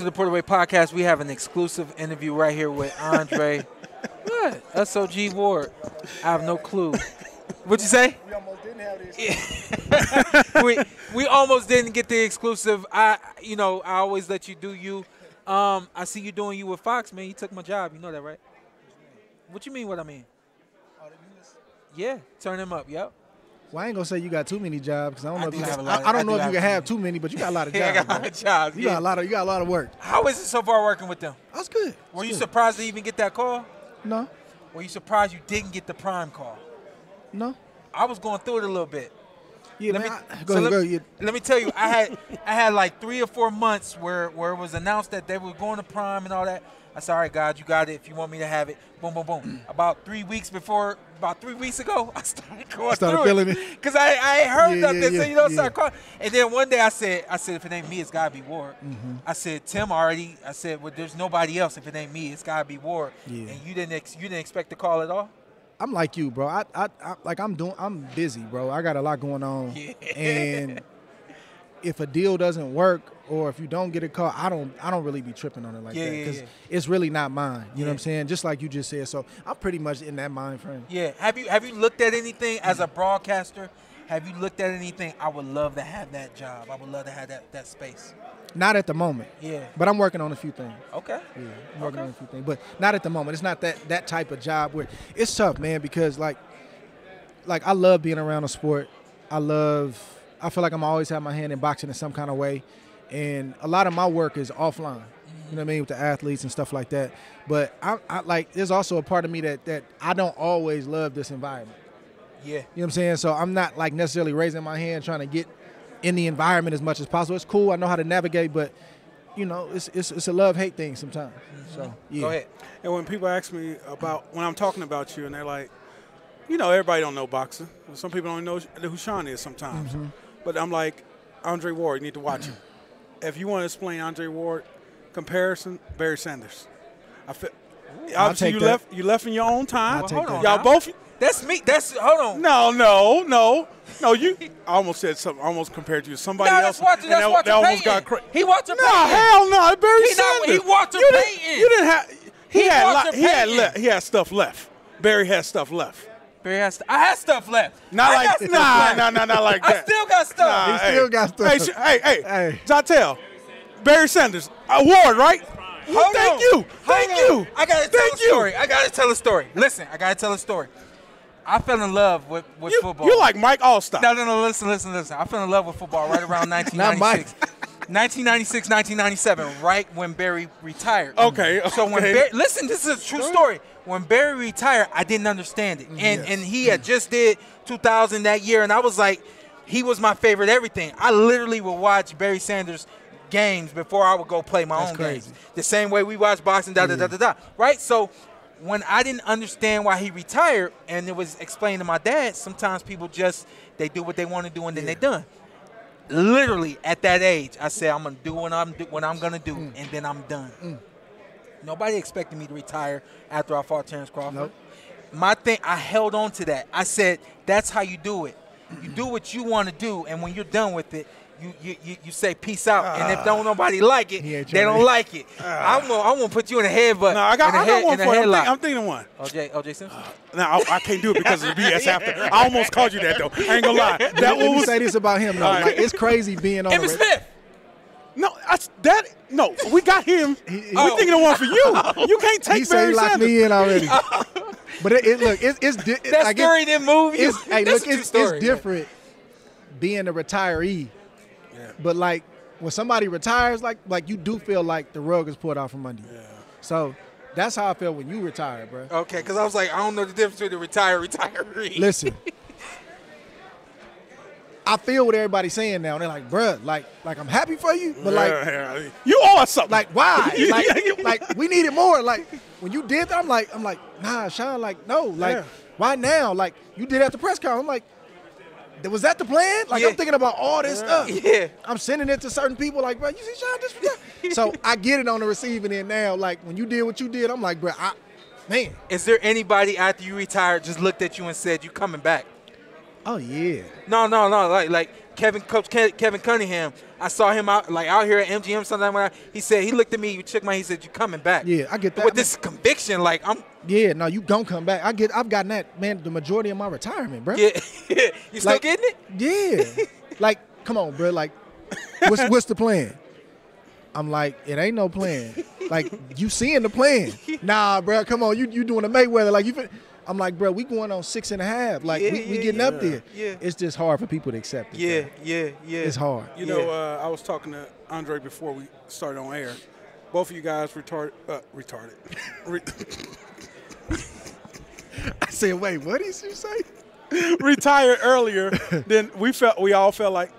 to the PorterWay Podcast. We have an exclusive interview right here with Andre. What? SOG Ward. I have no clue. What'd you say? We almost didn't have this. we almost didn't get the exclusive. I always let you do you. I see you doing you with Fox, man. You took my job. You know that, right? What you mean? What I mean? Oh, the units? Yeah, turn him up. Yep. Well, I ain't gonna say you got too many jobs because I don't know if you have I don't know if you can have too many, but you got a lot of jobs. Yeah, I got a lot of jobs. You got a lot of work. How is it so far working with them? That's good. Were you surprised to even get that call? No. Were you surprised you didn't get the prime call? No. I was going through it a little bit. Yeah, Let me tell you, I had like 3 or 4 months where it was announced that they were going to prime and all that. I said, all right, God, you got it. If you want me to have it, boom, boom, boom. About 3 weeks ago, I started going feeling it. Because I heard nothing. Yeah, So you don't start calling. And then one day I said, if it ain't me, it's got to be Ward. Mm-hmm. I said, Tim already. I said, well, there's nobody else. If it ain't me, it's got to be Ward. Yeah. And you didn't expect the call at all? I'm like you, bro. I'm busy, bro. I got a lot going on. Yeah. And if a deal doesn't work or if you don't get a call, I don't really be tripping on it like that because it's really not mine. You know what I'm saying? Just like you just said. So I'm pretty much in that mind frame. Yeah. Have you looked at anything as a broadcaster? Have you looked at anything? I would love to have that job. I would love to have that space. Not at the moment. Yeah. But I'm working on a few things. Okay. Yeah, I'm working on a few things. But not at the moment. It's not that type of job where it's tough, man, because like I love being around a sport. I feel like I'm always have my hand in boxing in some kind of way. And a lot of my work is offline. You know what I mean, with the athletes and stuff like that. But I like there's also a part of me that I don't always love this environment. Yeah. You know what I'm saying? So I'm not like necessarily raising my hand trying to get in the environment as much as possible. It's cool. I know how to navigate, but you know, it's a love-hate thing sometimes. Mm-hmm. So yeah. Go ahead. And when people ask me about when I'm talking about you, and they're like, you know, everybody don't know boxing. Some people don't know who Shawn is sometimes. Mm-hmm. But I'm like, Andre Ward, you need to watch him. If you want to explain Andre Ward comparison, Barry Sanders. Obviously, you left in your own time. Hold on. Y'all both. That's me. Hold on. No. You I almost said something. I almost compared you to somebody else. That almost got crazy. He watched Payton. No, hell no. Barry Sanders. He watched Payton. You didn't have. He had stuff left. Barry had stuff left. I had stuff left. Not like that. I still got stuff. He still got stuff. Hey, Jontel. Barry Sanders. Award, right? Thank you. I got to tell a story. Listen, I got to tell a story. I fell in love with football. You like Mike Allstott. No, listen. I fell in love with football right around 1996. 1996, 1997, right when Barry retired. Okay. So when Barry, listen, this is a true story. When Barry retired, I didn't understand it. And he had just did 2000 that year, and I was like, he was my favorite everything. I literally would watch Barry Sanders games before I would go play my own games. The same way we watch boxing, right? So when I didn't understand why he retired, and it was explained to my dad, sometimes people they do what they want to do and then they're done. Literally at that age, I said I'm gonna do what I'm gonna do, and then I'm done. Nobody expected me to retire after I fought Terrence Crawford. Nope. My thing, I held on to that. I said that's how you do it. You do what you want to do, and when you're done with it, you say peace out. And if nobody like it, they don't like it. I'm gonna put you in a headbutt. No, I got one for you. I'm thinking of one. OJ Simpson. No, I can't do it because of the BS after. I almost called you that though. I ain't gonna lie. Let me say this about him though. Like, it's crazy being on. Emmitt Smith. No, we got him. We're thinking of one for you. You can't take he said he locked me in already. But it's that story didn't move you. It's different being a retiree. Yeah. But like when somebody retires, like you do feel like the rug is pulled out from under you. Yeah. So that's how I felt when you retired, bro. Okay, because I was like, I don't know the difference between the retiree. Listen. I feel what everybody's saying now. And they're like, bruh, like I'm happy for you, but like you owe us something. Like why? like we needed more. Like when you did that, I'm like, nah, Shawn, like no, like why now? Like you did at the press conference. I'm like, was that the plan? Like I'm thinking about all this stuff. Yeah. I'm sending it to certain people. Like, bro, you see Shawn this? So I get it on the receiving end now. Like when you did what you did, I'm like, bro, man. Is there anybody after you retired just looked at you and said you coming back? Oh yeah. No. Like Coach Kevin Cunningham, I saw him out here at MGM sometime. He said he looked at me, he said, "You coming back?" Yeah, I get that. With this conviction, like I'm. Yeah, no, you gon' come back. I've gotten that, man, the majority of my retirement, bro. Yeah, you still getting it? Yeah, like, come on, bro. Like, what's the plan? I'm like, it ain't no plan. Like, you seeing the plan? Nah, bro, come on, you doing a Mayweather? Like you. I'm like, bro, we going on 6.5. Like, we getting up there. Yeah. It's just hard for people to accept it. Yeah. It's hard. You know, I was talking to Andre before we started on air. Both of you guys retarded. I said, wait, what did you say? Retired earlier than we all felt like.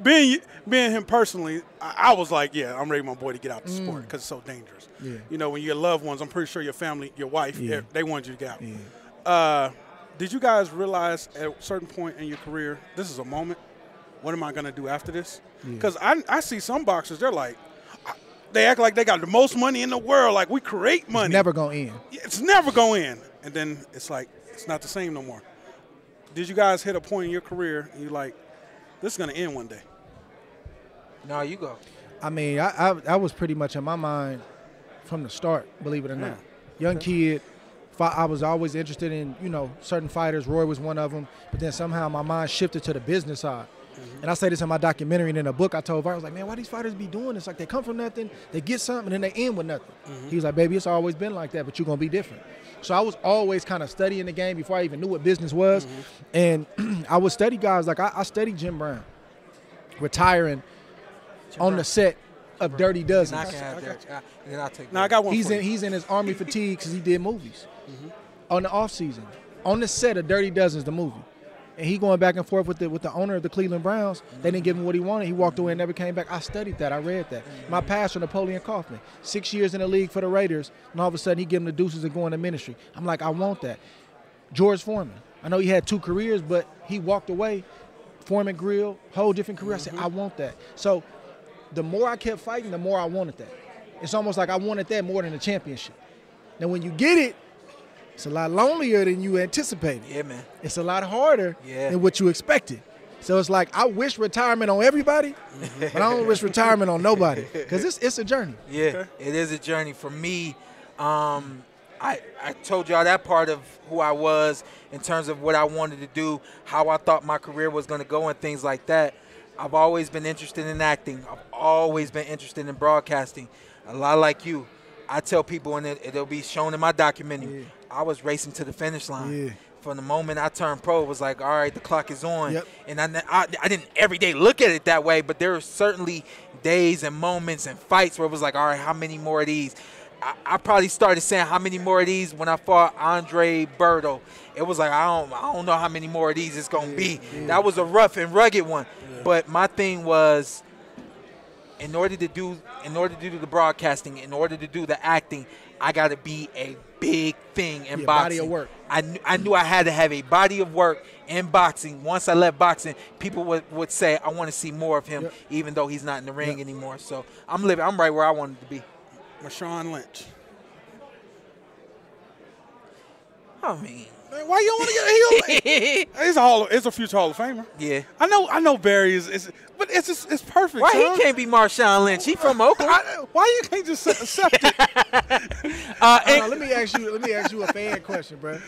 Being him personally, I was like, yeah, I'm ready for my boy to get out the sport because it's so dangerous. Yeah. You know, when your loved ones, I'm pretty sure your family, your wife, they wanted you to get out. Yeah. Did you guys realize at a certain point in your career, this is a moment? What am I going to do after this? Because I see some boxers, they're like, they act like they got the most money in the world, like we create money. It's never going to end. It's never going to end. And then it's like, it's not the same no more. Did you guys hit a point in your career and you're like, this is going to end one day? No, you go. I mean, I was pretty much in my mind from the start, believe it or not. Young kid. I was always interested in, certain fighters. Roy was one of them. But then somehow my mind shifted to the business side. And I say this in my documentary and in a book I told Var, I was like, man, why these fighters be doing this? Like, they come from nothing, they get something, and then they end with nothing. He was like, baby, it's always been like that, but you're going to be different. So I was always kind of studying the game before I even knew what business was. And I would study guys. Like, I studied Jim Brown, retiring on the set of Dirty Dozen. I got one. He's in his army fatigue because he did movies on the off season, on the set of Dirty Dozens, the movie, and he going back and forth with the owner of the Cleveland Browns. They didn't give him what he wanted. He walked away and never came back. I studied that. I read that. My pastor, Napoleon Kaufman, 6 years in the league for the Raiders, and all of a sudden he give him the deuces and go into ministry. I'm like, I want that. George Foreman. I know he had 2 careers, but he walked away. Foreman Grill, whole different career. I said, I want that. So the more I kept fighting, the more I wanted that. It's almost like I wanted that more than a championship. Now, when you get it, it's a lot lonelier than you anticipated. Yeah, man. It's a lot harder than what you expected. So it's like, I wish retirement on everybody, but I don't wish retirement on nobody because it's a journey. Yeah, it is a journey. For me, I told y'all that part of who I was in terms of what I wanted to do, how I thought my career was going to go and things like that. I've always been interested in acting. I've always been interested in broadcasting. A lot like you. I tell people, and it'll be shown in my documentary, I was racing to the finish line. From the moment I turned pro, it was like, all right, the clock is on. And I didn't every day look at it that way, but there were certainly days and moments and fights where it was like, all right, how many more of these? I probably started saying how many more of these when I fought Andre Berto. It was like, I don't know how many more of these it's going to be. That was a rough and rugged one. But my thing was, in order to do the broadcasting, in order to do the acting, I got to be a big thing in boxing. Body of work. I knew I had to have a body of work in boxing. Once I left boxing, people would say, I want to see more of him, even though he's not in the ring anymore. So I'm right where I wanted to be. Shawn Lynch. I mean, man, why you don't want to get It's a future Hall of Famer. Yeah. I know Barry is but it's perfect. Why he can't be Marshawn Lynch? He from Oakland. Why you can't just accept it? Let me ask you a fan question, bro.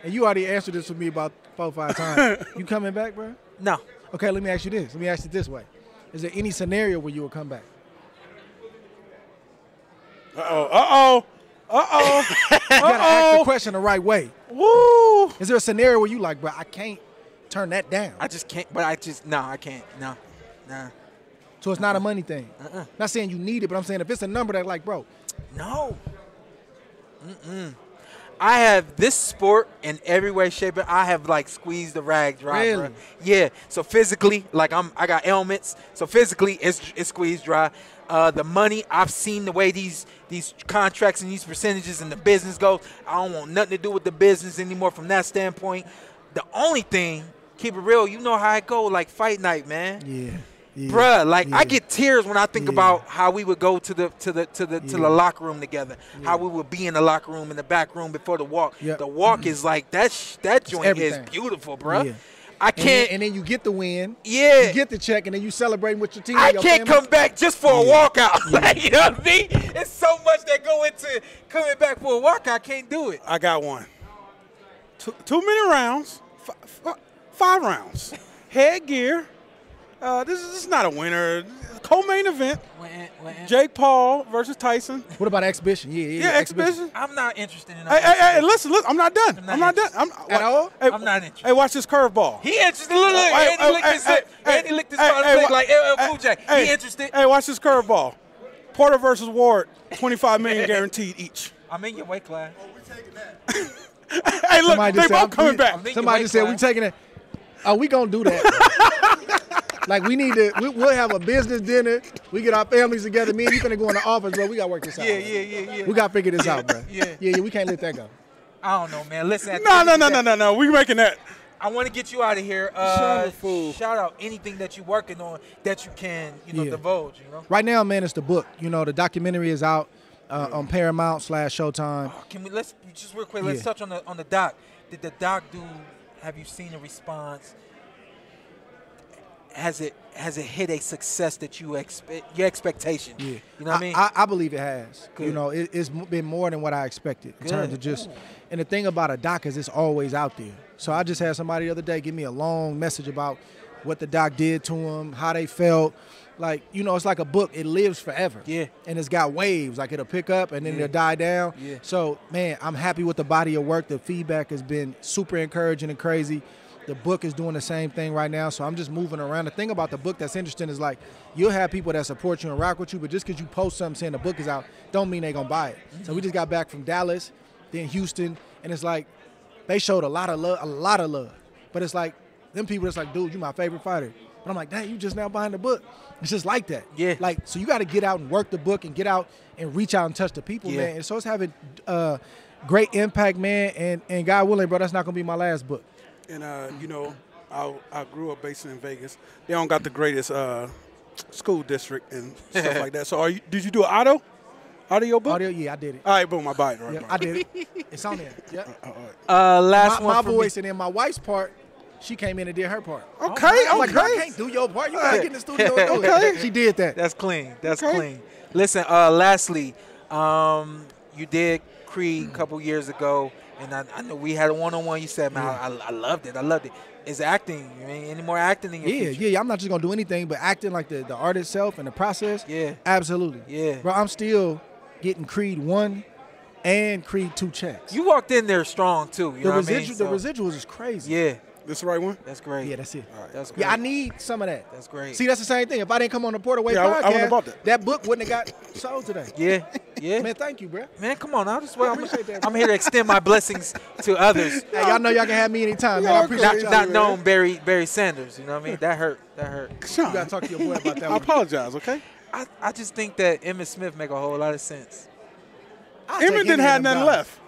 And you already answered this for me about 4 or 5 times. You coming back, bro? No. Okay, let me ask you this. Let me ask you this way. Is there any scenario where you will come back? You gotta ask the question the right way. Woo! Is there a scenario where you like, bro, I can't turn that down? I just can't. But I can't. No. Nah. So it's not a money thing. Not saying you need it, but I'm saying if it's a number that like, bro. No. I have this sport in every way, shape, I have like squeezed the rag dry. Really? Bro. Yeah. So physically, like I got ailments. So physically, it's squeezed dry. The money, I've seen the way these contracts and these percentages and the business goes. I don't want nothing to do with the business anymore from that standpoint. The only thing, keep it real, you know how it go, like fight night, man. Yeah. Bruh, I get tears when I think about how we would go to the locker room together. How we would be in the locker room, in the back room before the walk. The walk is like that joint is beautiful, bruh. I can't. And then you get the win. Yeah. You get the check, and then you celebrating with your team. I and your can't family. come back just for a walkout. Like, you know what I mean? It's so much that go into coming back for a walkout. I can't do it. I got one. Too many rounds. 5 rounds. Headgear. This is not a winner. Co-main event. Jake Paul versus Tyson. What about exhibition? Yeah, exhibition. I'm not interested in that. Hey, listen, I'm not done. I'm not done. At all? I'm not interested. Hey, watch this curveball. He interested. Look, Andy licked his leg like LL Cool J. He interested. Hey, watch this curveball. Porter versus Ward, $25 million guaranteed each. I'm in your weight class. Oh, we're taking that. Hey, look, they both coming back. Somebody just said we taking it. Oh, we gonna do that. Like we need to. We'll have a business dinner. We get our families together. Me and you finna go in the office, bro. We gotta work this out. Yeah. We gotta figure this out, bro. Yeah. We can't let that go. I don't know, man. Listen. No. We making that. I want to get you out of here. Shout out anything that you're working on that you can, divulge. Right now, man, it's the book. The documentary is out on Paramount/Showtime. Can we let's just real quick? Let's touch on the doc. Did the doc do? Have you seen a response? Has it hit a success that your expectation? Yeah. You know what I mean? I believe it has. Good. It's been more than what I expected in terms of just. And the thing about a doc is it's always out there. So I just had somebody the other day give me a long message about what the doc did to them, how they felt. Like, it's like a book. It lives forever. Yeah. And it's got waves. Like, it'll pick up and then it'll die down. Yeah. So, man, I'm happy with the body of work. The feedback has been super encouraging and crazy. The book is doing the same thing right now, so I'm just moving around. The thing about the book that's interesting is, like, you'll have people that support you and rock with you, but just because you post something saying the book is out, don't mean they're going to buy it. Mm-hmm. So we just got back from Dallas, then Houston, and it's like they showed a lot of love. But it's like them people that's like, dude, you my favorite fighter. But I'm like, dang, you just now buying the book. It's just like that. Yeah. Like, so you got to get out and work the book and get out and reach out and touch the people, man. And so it's having great impact, man. And God willing, bro, that's not going to be my last book. And, I grew up based in Vegas. They don't got the greatest school district and stuff like that. So did you do an audio book? Audio, yeah, I did it. All right, boom, I buy it. Right, I did it. It's on there. Yeah. Last my voice, and then my wife's part, she came in and did her part. Okay, I'm like, I can't do your part. You got to get in the studio and do it. She did that. That's clean. That's clean. Listen, lastly, you did Creed a couple years ago, and I know we had a one-on-one. You said, man, I loved it. Is acting, any more acting in your future? Yeah. I'm not just going to do anything, but acting like the art itself and the process. Yeah. Absolutely. Yeah. Bro, I'm still getting Creed 1 and Creed 2 checks. You walked in there strong, too. The residuals is crazy. Yeah. This the right one? That's great. Yeah, that's it. All right. That's great. Yeah, I need some of that. That's great. See, that's the same thing. If I didn't come on the PorterWay I wouldn't have bought podcast, that. book wouldn't have got sold today. Yeah. Man, thank you, bro. Man, come on. I'm here to extend my blessings to others. Hey, y'all know y'all can have me anytime, man. I appreciate y'all. Not known Barry Sanders, you know what I mean? That hurt. Shawn, You got to talk to your boy about that I one. apologize, okay? I just think that Emmitt Smith make a whole lot of sense. Emmitt didn't have nothing left.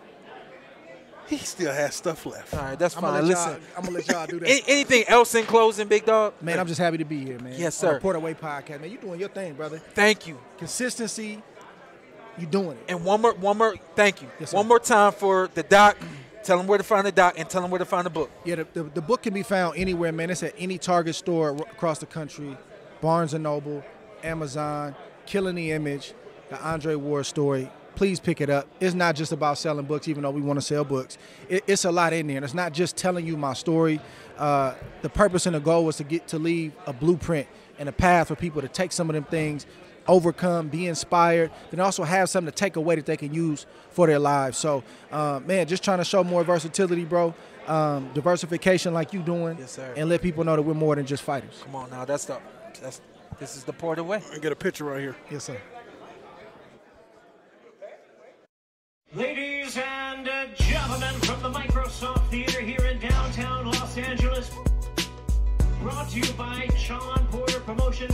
He still has stuff left. All right, that's fine. I'm Listen, going to let y'all do that. Anything else in closing, big dog? Man, I'm just happy to be here, man. Yes, sir. On the PorterWay Podcast, man. You doing your thing, brother. Thank you. Consistency, you doing it. And one more. Thank you. Yes, sir. One more time for the doc. Tell them where to find the doc and tell them where to find the book. Yeah, the book can be found anywhere, man. It's at any Target store across the country, Barnes & Noble, Amazon, Killing the Image, the Andre Ward story. Please pick it up. It's not just about selling books, even though we want to sell books. It's a lot in there. And it's not just telling you my story. The purpose and the goal was to leave a blueprint and a path for people to take some of them things, overcome, be inspired, then also have something to take away that they can use for their lives. So, man, just trying to show more versatility, bro. Diversification like you doing. Yes, sir. And let people know that we're more than just fighters. Come on now. This is the PorterWay. I get a picture right here. Yes, sir. Ladies and gentlemen, from the Microsoft Theater here in downtown Los Angeles, brought to you by Shawn Porter Promotions.